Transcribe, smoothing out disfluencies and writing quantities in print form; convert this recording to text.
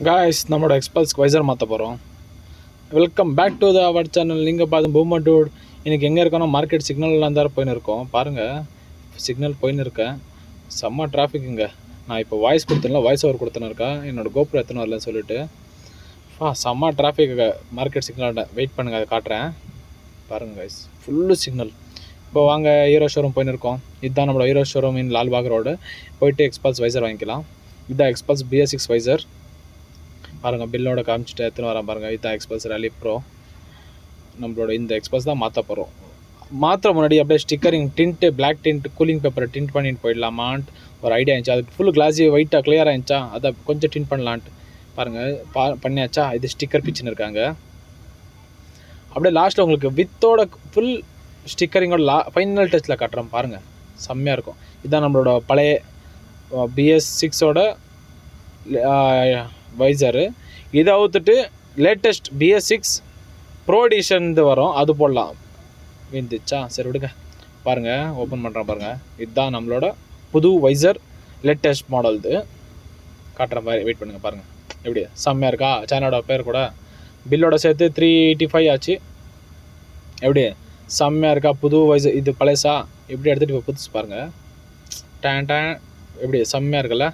Guys நம்மளோட எக்ஸ்பல்ஸ்க்கு visor மாற்ற போகிறோம். Welcome back to our channel. நீங்கள் பார்த்து பூமர் டூட். இன்றைக்கி எங்கே இருக்கோன்னா மார்க்கெட் சிக்னல்லாம் தான் போயின்னு இருக்கோம். பாருங்கள், சிக்னல் போயின்னு இருக்கேன். செம்ம டிராஃபிக்குங்க. நான் இப்போ வாய்ஸ் கொடுத்தேன்ல, வாய்ஸ் ஓவர் கொடுத்துன்னு இருக்கேன். என்னோடய கோப்ரோ எத்தனை வரலன்னு சொல்லிட்டு செம்ம டிராஃபிக்கு மார்க்கெட் சிக்னல்கிட்ட. வெயிட் பண்ணுங்கள், அதை காட்டுறேன். பாருங்கள் காய்ஸ், ஃபுல்லு சிக்னல். இப்போ வாங்க ஹீரோ ஷோரூம் போயின்னு இருக்கோம். இதுதான் நம்மளோட ஹீரோ ஷோரூம் இன் லால்பாக் ரோடு. போயிட்டு எக்ஸ்பல்ஸ் வைசர் வாங்கிக்கலாம். இதுதான் எக்ஸ்பல்ஸ் BS6 வைசர். பாருங்கள், பில்லோட காமிச்சிட்டு எடுத்துன்னு வரேன். பாருங்கள், இதுதான் எக்ஸ்பல்ஸ் ரேலி ப்ரோ. நம்மளோட இந்த எக்ஸ்பல்ஸ் தான் மாற்ற போகிறோம். மாற்ற முன்னாடி அப்படியே stickering tint, black tint, cooling பேப்பரை டிண்ட் பண்ணிட்டு போயிடலாமான்ட்டு ஒரு ஐடியா இருந்துச்சு. அது ஃபுல் கிளாஸி ஒயிட்டாக கிளியராக இருந்துச்சா, அதை கொஞ்சம் டிண்ட் பண்ணலான்ட்டு பாருங்கள் பண்ணியாச்சா. இது ஸ்டிக்கர் பிச்சுன்னு இருக்காங்க. அப்படியே லாஸ்ட்டில் உங்களுக்கு வித்தோட ஃபுல் ஸ்டிக்கரிங்கோட ஃபைனல் டச்சில் காட்டுறோம். பாருங்கள், செம்மையாக இருக்கும். இதுதான் நம்மளோட பழைய BS6ஓட வைசரு. இதை அவுத்துட்டு லேட்டஸ்ட் BS6 ப்ரோ எடிஷன் வரும், அது போடலாம். விந்துச்சா, சரி விடுங்க. பாருங்கள், ஓப்பன் பண்ணுறேன். பாருங்கள், இதுதான் நம்மளோட புது வைசர், லேட்டஸ்ட் மாடல். இது காட்டுற மாதிரி வெயிட் பண்ணுங்கள். பாருங்கள் எப்படி செம்மையாக இருக்கா. சேனலோட பேர் கூட பில்லோட சேர்த்து 385 ஆச்சு. எப்படி செம்மையாக இருக்கா புது வைசர். இது பழசா எப்படி எடுத்துகிட்டு இப்போ புதுசு பாருங்கள். டேன் டேன் எப்படி செம்மையாக இருக்குல்ல.